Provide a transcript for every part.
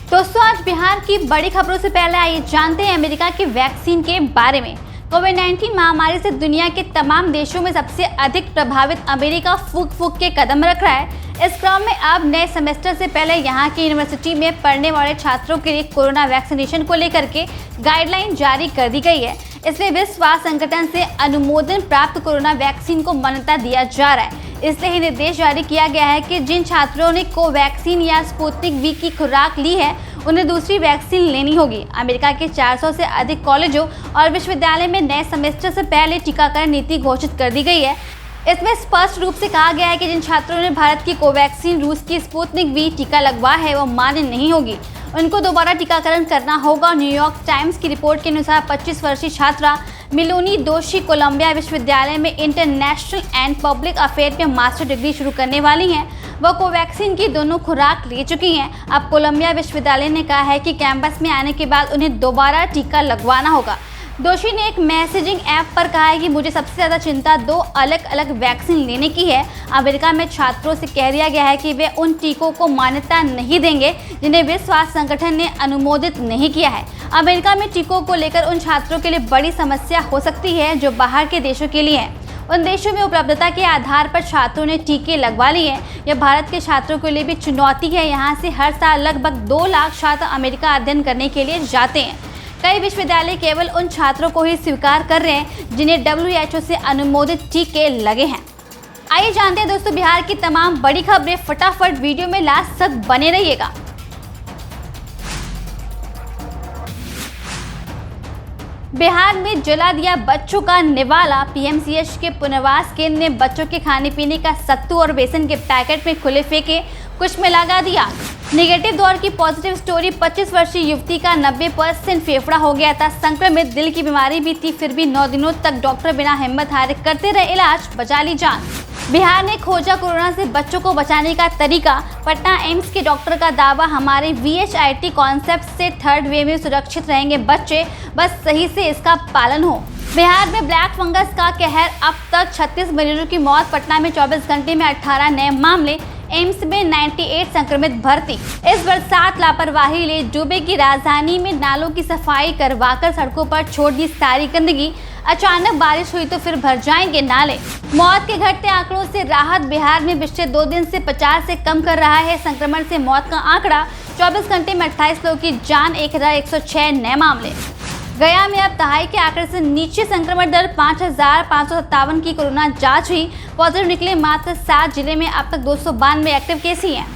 दोस्तों, आज बिहार की बड़ी खबरों से पहले आइए जानते हैं अमेरिका की वैक्सीन के बारे में। कोविड-19 महामारी से दुनिया के तमाम देशों में सबसे अधिक प्रभावित अमेरिका फूंक के कदम रख रहा है। इस क्रम में अब नए सेमेस्टर से पहले यहाँ की यूनिवर्सिटी में पढ़ने वाले छात्रों के लिए कोरोना वैक्सीनेशन को लेकर के गाइडलाइन जारी कर दी गई है। इसमें विश्व स्वास्थ्य संगठन से अनुमोदन प्राप्त कोरोना वैक्सीन को मान्यता दिया जा रहा है। इसलिए ही निर्देश जारी किया गया है कि जिन छात्रों ने कोवैक्सीन या स्पुतनिक वी की खुराक ली है उन्हें दूसरी वैक्सीन लेनी होगी। अमेरिका के 400 से अधिक कॉलेजों और विश्वविद्यालय में नए सेमेस्टर से पहले टीकाकरण नीति घोषित कर दी गई है। इसमें स्पष्ट रूप से कहा गया है कि जिन छात्रों ने भारत की कोवैक्सीन, रूस की स्पुतनिक वी टीका लगवा है वो मान्य नहीं होगी, उनको दोबारा टीकाकरण करना होगा। न्यूयॉर्क टाइम्स की रिपोर्ट के अनुसार 25 वर्षीय छात्रा मिलोनी दोषी कोलंबिया विश्वविद्यालय में इंटरनेशनल एंड पब्लिक अफेयर में मास्टर डिग्री शुरू करने वाली हैं। वह कोवैक्सीन की दोनों खुराक ले चुकी हैं। अब कोलंबिया विश्वविद्यालय ने कहा है कि कैंपस में आने के बाद उन्हें दोबारा टीका लगवाना होगा। दोषी ने एक मैसेजिंग ऐप पर कहा है कि मुझे सबसे ज़्यादा चिंता 2 अलग अलग वैक्सीन लेने की है। अमेरिका में छात्रों से कह दिया गया है कि वे उन टीकों को मान्यता नहीं देंगे जिन्हें विश्व स्वास्थ्य संगठन ने अनुमोदित नहीं किया है। अमेरिका में टीकों को लेकर उन छात्रों के लिए बड़ी समस्या हो सकती है जो बाहर के देशों के लिए है। उन देशों में उपलब्धता के आधार पर छात्रों ने टीके लगवा लिए हैं। यह भारत के छात्रों के लिए भी चुनौती है। यहाँ से हर साल लगभग 2 लाख छात्र अमेरिका अध्ययन करने के लिए जाते हैं। कई विश्वविद्यालय केवल उन छात्रों को ही स्वीकार कर रहे हैं जिन्हें WHO से अनुमोदित टीके लगे हैं। आइए जानते हैं दोस्तों बिहार की तमाम बड़ी खबरें। फटाफट वीडियो में लास्ट तक बने रहिएगा। बिहार में जला दिया बच्चों का निवाला। PMCH के पुनर्वास केंद्र ने बच्चों के खाने पीने का सत्तू और बेसन के पैकेट में खुले फेंके, कुछ में लगा दिया। नेगेटिव दौर की पॉजिटिव स्टोरी। 25 वर्षीय युवती का 90% फेफड़ा हो गया था संक्रमित। दिल की बीमारी भी थी, फिर भी 9 दिनों तक डॉक्टर बिना हिम्मत हारे करते रहे इलाज, बचा ली जान। बिहार ने खोजा कोरोना से बच्चों को बचाने का तरीका। पटना एम्स के डॉक्टर का दावा, हमारे VHIT कॉन्सेप्ट से 3rd वेव में सुरक्षित रहेंगे बच्चे, बस सही से इसका पालन हो। बिहार में ब्लैक फंगस का कहर। अब तक 36 मरीजों की मौत। पटना में 24 घंटे में 18 नए मामले। एम्स में 98 संक्रमित भर्ती। इस बरसात लापरवाही ले डूबेगी राजधानी में। नालों की सफाई करवाकर सड़कों पर छोड़ दी सारी गंदगी। अचानक बारिश हुई तो फिर भर जाएंगे नाले। मौत के घटते आंकड़ों से राहत। बिहार में पिछले 2 दिन से 50 से कम कर रहा है संक्रमण से मौत का आंकड़ा। 24 घंटे में 28 लोगों की जान। 1106 नए मामले। गया में अब दहाई के आंकड़े से नीचे संक्रमण दर। 5557 की कोरोना जांच हुई, पॉजिटिव निकले मात्र 7 जिले में। अब तक 292 एक्टिव केस ही हैं।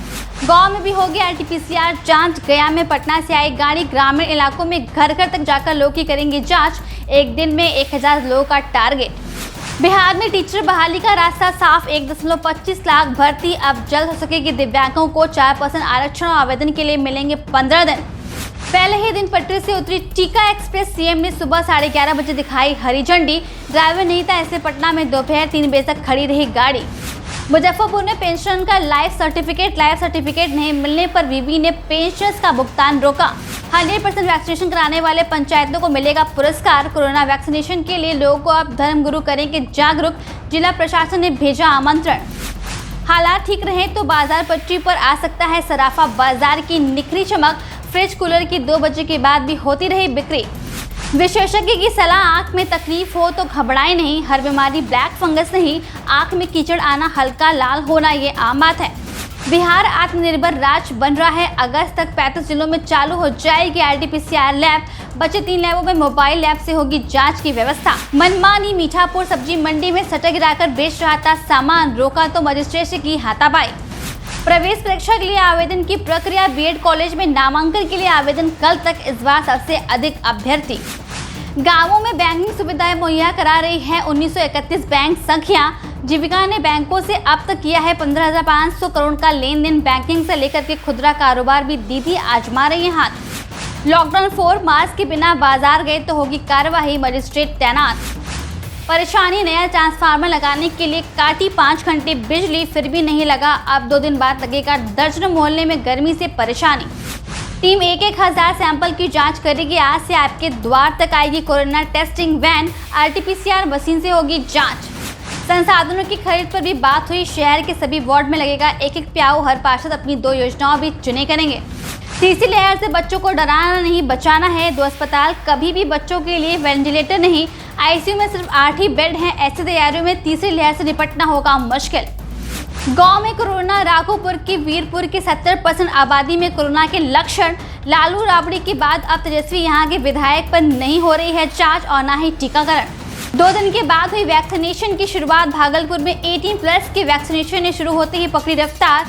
गांव में भी होगी RT-PCR जांच। गया में पटना से आई गाड़ी। ग्रामीण इलाकों में घर घर तक जाकर लोग की करेंगे जांच। एक दिन में 1000 लोगों का टारगेट। बिहार में टीचर बहाली का रास्ता साफ। 1.25 लाख भर्ती। अब जल्द हो सकेगी। दिव्यांगों को 4% आरक्षण और आवेदन के लिए मिलेंगे 15 दिन। पहले ही दिन पटरी से उतरी टीका एक्सप्रेस। CM ने सुबह 11:30 बजे दिखाई हरी झंडी। ड्राइवर नहीं था, ऐसे पटना में दोपहर 3 बजे तक खड़ी रही गाड़ी। मुजफ्फरपुर में पेंशन का लाइफ सर्टिफिकेट नहीं मिलने पर बीबी ने पेंशनर्स का भुगतान रोका। 100% वैक्सीनेशन कराने वाले पंचायतों को मिलेगा पुरस्कार। कोरोना वैक्सीनेशन के लिए लोगों को अब धर्मगुरु करेंगे जागरूक। जिला प्रशासन ने भेजा आमंत्रण। हालात ठीक रहे तो बाजार पटरी पर आ सकता है सराफा। बाजार की निखरी चमक। फ्रिज कूलर की 2 बजे के बाद भी होती रही बिक्री। विशेषज्ञ की सलाह, आंख में तकलीफ हो तो घबराएं नहीं। हर बीमारी ब्लैक फंगस नहीं। आंख में कीचड़ आना, हल्का लाल होना ये आम बात है। बिहार आत्मनिर्भर राज्य बन रहा है। अगस्त तक 35 जिलों में चालू हो जाएगी RT-PCR लैब। बचे 3 लैबों में मोबाइल लैब से होगी जांच की व्यवस्था। मनमानी। मीठापुर सब्जी मंडी में शटर गिराकर बेच रहा था सामान, रोका तो मजिस्ट्रेट से की हाथापाई। प्रवेश परीक्षा के लिए आवेदन की प्रक्रिया। BED कॉलेज में नामांकन के लिए आवेदन कल तक। इस बार सबसे अधिक अभ्यर्थी। गांवों में बैंकिंग सुविधाएं मुहैया करा रही है 1931 बैंक संख्या। जीविका ने बैंकों से अब तक किया है 15,500 करोड़ का लेन देन। बैंकिंग से लेकर के खुदरा कारोबार भी दीदी आजमा रही है हाथ। लॉकडाउन 4 मास्क के बिना बाजार गए तो होगी कार्यवाही, मजिस्ट्रेट तैनात। परेशानी, नया ट्रांसफार्मर लगाने के लिए काटी 5 घंटे बिजली, फिर भी नहीं लगा। अब 2 दिन बाद लगेगा। दर्जनों मोहल्ले में गर्मी से परेशानी। टीम 1,000 सैंपल की जांच करेगी। आज से आपके द्वार तक आएगी corona testing van. RT-PCR machine से होगी जांच। संसाधनों की खरीद पर भी बात हुई। शहर के सभी वार्ड में लगेगा 1-1 प्याऊ। हर पार्षद अपनी 2 योजनाओं भी चुने करेंगे। तीसरी लहर से बच्चों को डराना नहीं, बचाना है। 2 अस्पताल कभी भी बच्चों के लिए वेंटिलेटर नहीं, आईसीयू में सिर्फ 8 ही बेड हैं। ऐसी तैयारियों में तीसरी लहर से निपटना होगा मुश्किल। गांव में कोरोना, राघोपुर की वीरपुर की 70% आबादी में कोरोना के लक्षण। लालू राबड़ी के बाद अब तेजस्वी यहाँ के विधायक पर नहीं हो रही है जांच और न ही टीकाकरण। 2 दिन के बाद हुई वैक्सीनेशन की शुरुआत। भागलपुर में 18+ के वैक्सीनेशन ने शुरू होते ही पकड़ी रफ्तार।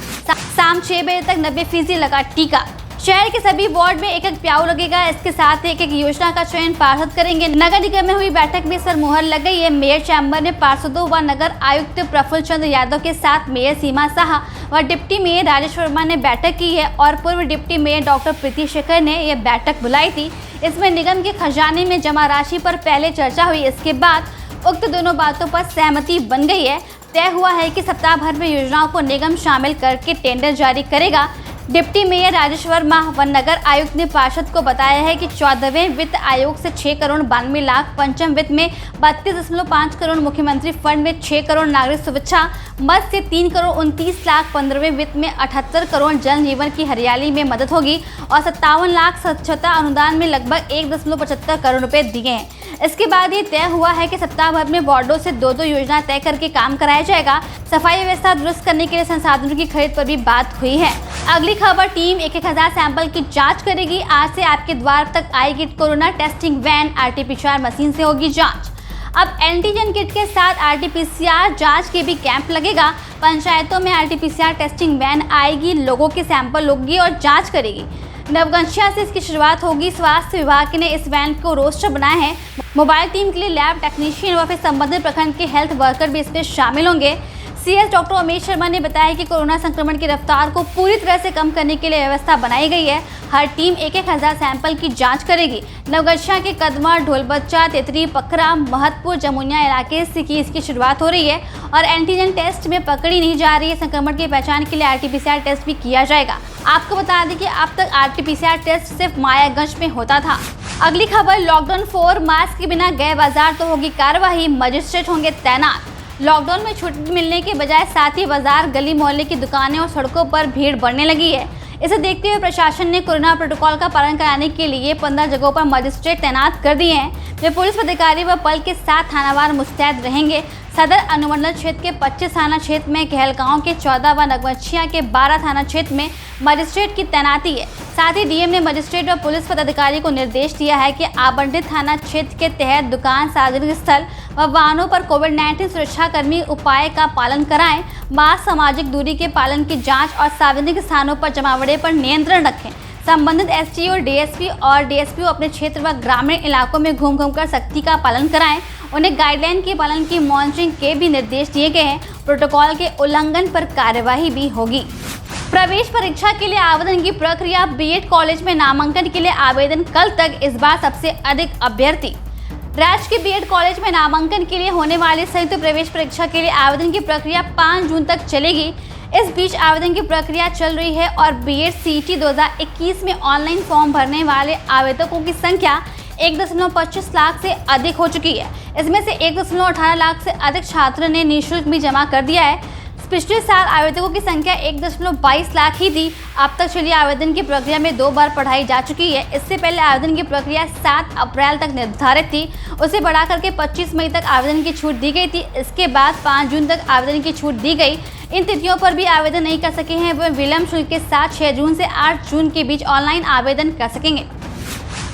शाम 6 बजे तक 90% लगा टीका। शहर के सभी वार्ड में एक प्याऊ लगेगा। इसके साथ एक योजना का चयन पार्षद करेंगे। नगर निगम में हुई बैठक में सर मुहर लग गई है। मेयर चैम्बर ने पार्षदों व नगर आयुक्त प्रफुल्ल चंद्र यादव के साथ मेयर सीमा शाह व डिप्टी मेयर राजेश वर्मा ने बैठक की है और पूर्व डिप्टी मेयर डॉक्टर प्रीति शेखर ने यह बैठक बुलाई थी। इसमें निगम के खजाने में जमा राशि पर पहले चर्चा हुई। इसके बाद उक्त दोनों बातों पर सहमति बन गई है। तय हुआ है कि सप्ताह भर में योजनाओं को निगम शामिल करके टेंडर जारी करेगा। डिप्टी मेयर राजेश वर्मा व नगर आयुक्त ने पार्षद को बताया है कि 14वें वित्त आयोग से 6 करोड़ 92 लाख, पंचम वित्त में 32.5 करोड़, मुख्यमंत्री फंड में 6 करोड़, नागरिक सुविधा मद से 3 करोड़ 29 लाख, 15वें वित्त में 78 करोड़ जल जीवन की हरियाली में मदद होगी और 57 लाख स्वच्छता अनुदान में लगभग 1.75 करोड़ रुपए दिए हैं। इसके बाद ये तय हुआ है कि सप्ताह भर में वार्डों से 2-2 योजना तय करके काम कराया जाएगा। सफाई व्यवस्था दुरुस्त करने के लिए संसाधनों की खरीद पर भी बात हुई है। अगली खबर, टीम 1,000 सैंपल की जांच करेगी। आज से आपके द्वार तक आएगी corona testing van. RT-PCR machine से होगी जांच। अब एंटीजन किट के साथ RT-PCR जांच के भी कैंप लगेगा। पंचायतों में RT-PCR टेस्टिंग वैन आएगी, लोगों के सैंपल लोगी और जांच करेगी। नवगछिया से इसकी शुरुआत होगी। स्वास्थ्य विभाग ने इस वैन को रोस्टर बनाया है। मोबाइल टीम के लिए लैब टेक्नीशियन व फिर संबंधित प्रखंड के हेल्थ वर्कर भी इसमें शामिल होंगे। CS डॉक्टर उमेश शर्मा ने बताया कि कोरोना संक्रमण की रफ्तार को पूरी तरह से कम करने के लिए व्यवस्था बनाई गई है। हर टीम 1,000 सैंपल की जांच करेगी। नवगछिया के कदमा, ढोलबच्चा, तेतरी, पखरा, महतपुर, जमुनिया इलाके से की इसकी शुरुआत हो रही है और एंटीजन टेस्ट में पकड़ी नहीं जा रही है। संक्रमण की पहचान के लिए RT-PCR टेस्ट भी किया जाएगा। आपको बता दें कि अब तक RT-PCR टेस्ट सिर्फ मायागंज में होता था। अगली खबर, लॉकडाउन 4, मास्क के बिना गए बाजार तो होगी कार्रवाई, मजिस्ट्रेट होंगे तैनात। लॉकडाउन में छुट्टी मिलने के बजाय साथ ही बाजार, गली मोहल्ले की दुकानें और सड़कों पर भीड़ बढ़ने लगी है। इसे देखते हुए प्रशासन ने कोरोना प्रोटोकॉल का पालन कराने के लिए 15 जगहों पर मजिस्ट्रेट तैनात कर दिए हैं। वे पुलिस अधिकारी व बल के साथ थानावार मुस्तैद रहेंगे। सदर अनुमंडल क्षेत्र के 25 थाना क्षेत्र में, कहलगांव के 14 व नवगछिया के 12 थाना क्षेत्र में मजिस्ट्रेट की तैनाती है। साथ ही डीएम ने मजिस्ट्रेट और पुलिस पदाधिकारी को निर्देश दिया है कि आवंटित थाना क्षेत्र के तहत दुकान, सार्वजनिक स्थल व वाहनों पर कोविड-19 सुरक्षाकर्मी उपाय का पालन कराएं। मास्क, सामाजिक दूरी के पालन की जांच और सार्वजनिक स्थानों पर जमावड़े पर नियंत्रण रखें। संबंधित STO, DSP और DSPO अपने क्षेत्र व ग्रामीण इलाकों में घूम कर सख्ती का पालन कराएं। उन्हें गाइडलाइन के पालन की मॉनिटरिंग के भी निर्देश दिए गए हैं। प्रोटोकॉल के उल्लंघन पर कार्यवाही भी होगी। प्रवेश परीक्षा के लिए आवेदन की प्रक्रिया, BEd कॉलेज में नामांकन के लिए आवेदन कल तक, इस बार सबसे अधिक अभ्यर्थी। राज्य के BEd कॉलेज में नामांकन के लिए होने वाली संयुक्त प्रवेश परीक्षा के लिए आवेदन की प्रक्रिया 5 जून तक चलेगी। इस बीच आवेदन की प्रक्रिया चल रही है और BEd CET 2021 में ऑनलाइन फॉर्म भरने वाले आवेदकों की संख्या 1.25 लाख से अधिक हो चुकी है। इसमें से 1.18 लाख से अधिक छात्रों ने निःशुल्क भी जमा कर दिया है। पिछले साल आवेदकों की संख्या 1.22 लाख ही थी। अब तक चली आवेदन की प्रक्रिया में 2 बार पढ़ाई जा चुकी है। इससे पहले आवेदन की प्रक्रिया 7 अप्रैल तक निर्धारित थी, उसे बढ़ा करके 25 मई तक आवेदन की छूट दी गई थी। इसके बाद 5 जून तक आवेदन की छूट दी गई। इन तिथियों पर भी आवेदन नहीं कर सके हैं वे विलम्ब शुल्क के साथ 6 जून से 8 जून के बीच ऑनलाइन आवेदन कर सकेंगे।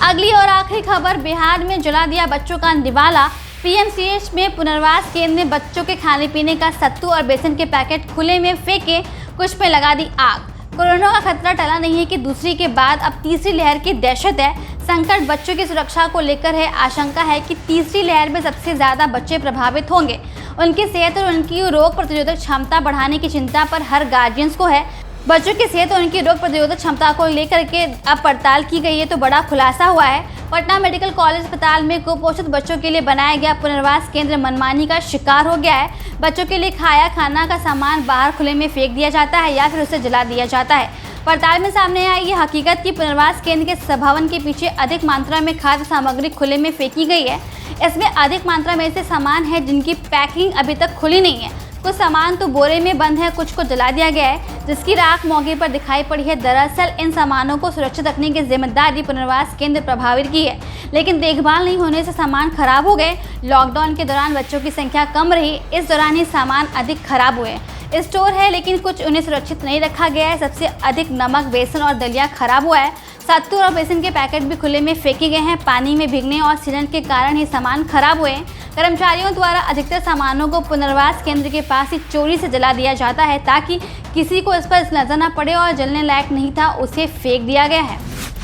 अगली और आखिरी खबर, बिहार में जला दिया बच्चों का निवाला। PMCH में पुनर्वास केंद्र में बच्चों के खाने पीने का सत्तू और बेसन के पैकेट खुले में फेंके, कुछ में लगा दी आग। कोरोना का खतरा टला नहीं है कि दूसरी के बाद अब तीसरी लहर की दहशत है। संकट बच्चों की सुरक्षा को लेकर है। आशंका है कि तीसरी लहर में सबसे ज्यादा बच्चे प्रभावित होंगे। उनकी सेहत और उनकी रोग प्रतिरोधक क्षमता बढ़ाने की चिंता पर हर गार्जियंस को है। बच्चों की सेहत और उनकी रोग प्रतिरोधक क्षमता को लेकर के अब पड़ताल की गई है तो बड़ा खुलासा हुआ है। पटना मेडिकल कॉलेज अस्पताल में कुपोषित बच्चों के लिए बनाया गया पुनर्वास केंद्र मनमानी का शिकार हो गया है। बच्चों के लिए खाना का सामान बाहर खुले में फेंक दिया जाता है या फिर उसे जला दिया जाता है। पड़ताल में सामने आई ये हकीकत कि पुनर्वास केंद्र के सभावन के पीछे अधिक मात्रा में खाद्य सामग्री खुले में फेंकी गई है। इसमें अधिक मात्रा में ऐसे सामान है जिनकी पैकिंग अभी तक खुली नहीं है। कुछ सामान तो बोरे में बंद है, कुछ को जला दिया गया है, जिसकी राख मौके पर दिखाई पड़ी है। दरअसल इन सामानों को सुरक्षित रखने की जिम्मेदारी पुनर्वास केंद्र प्रभावित की है, लेकिन देखभाल नहीं होने से सामान खराब हो गए। लॉकडाउन के दौरान बच्चों की संख्या कम रही, इस दौरान ही सामान अधिक खराब हुए। स्टोर है लेकिन कुछ उन्हें सुरक्षित नहीं रखा गया है। सबसे अधिक नमक, बेसन और दलिया खराब हुआ है। सत्तू और बेसन के पैकेट भी खुले में फेंके गए हैं। पानी में भीगने और सीलन के कारण ही सामान खराब हुए। कर्मचारियों द्वारा अधिकतर सामानों को पुनर्वास केंद्र के पास ही चोरी से जला दिया जाता है, ताकि किसी को इस पर नजर न पड़े और जलने लायक नहीं था उसे फेंक दिया गया है।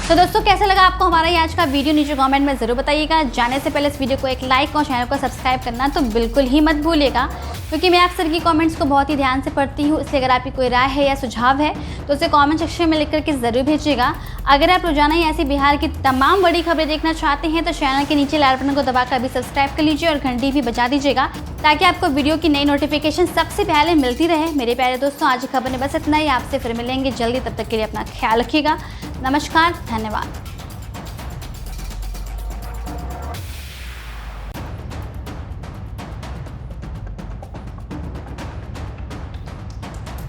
तो दोस्तों, कैसा लगा आपको हमारा ये आज का वीडियो, नीचे कमेंट में ज़रूर बताइएगा। जाने से पहले इस वीडियो को एक लाइक और चैनल को सब्सक्राइब करना तो बिल्कुल ही मत भूलिएगा, क्योंकि मैं आप सभी कमेंट्स को बहुत ही ध्यान से पढ़ती हूँ। इसलिए अगर आपकी कोई राय है या सुझाव है तो उसे कमेंट सेक्शन में लिख करके ज़रूर भेजिएगा। अगर आप रोजाना ही ऐसी बिहार की तमाम बड़ी खबरें देखना चाहते हैं तो चैनल के नीचे लाल बटन को दबाकर अभी सब्सक्राइब कर लीजिए और घंटी भी बजा दीजिएगा, ताकि आपको वीडियो की नई नोटिफिकेशन सबसे पहले मिलती रहे। मेरे प्यारे दोस्तों, आज की खबर में बस इतना ही। आपसे फिर मिलेंगे जल्दी, तब तक के लिए अपना ख्याल रखिएगा। नमस्कार, धन्यवाद।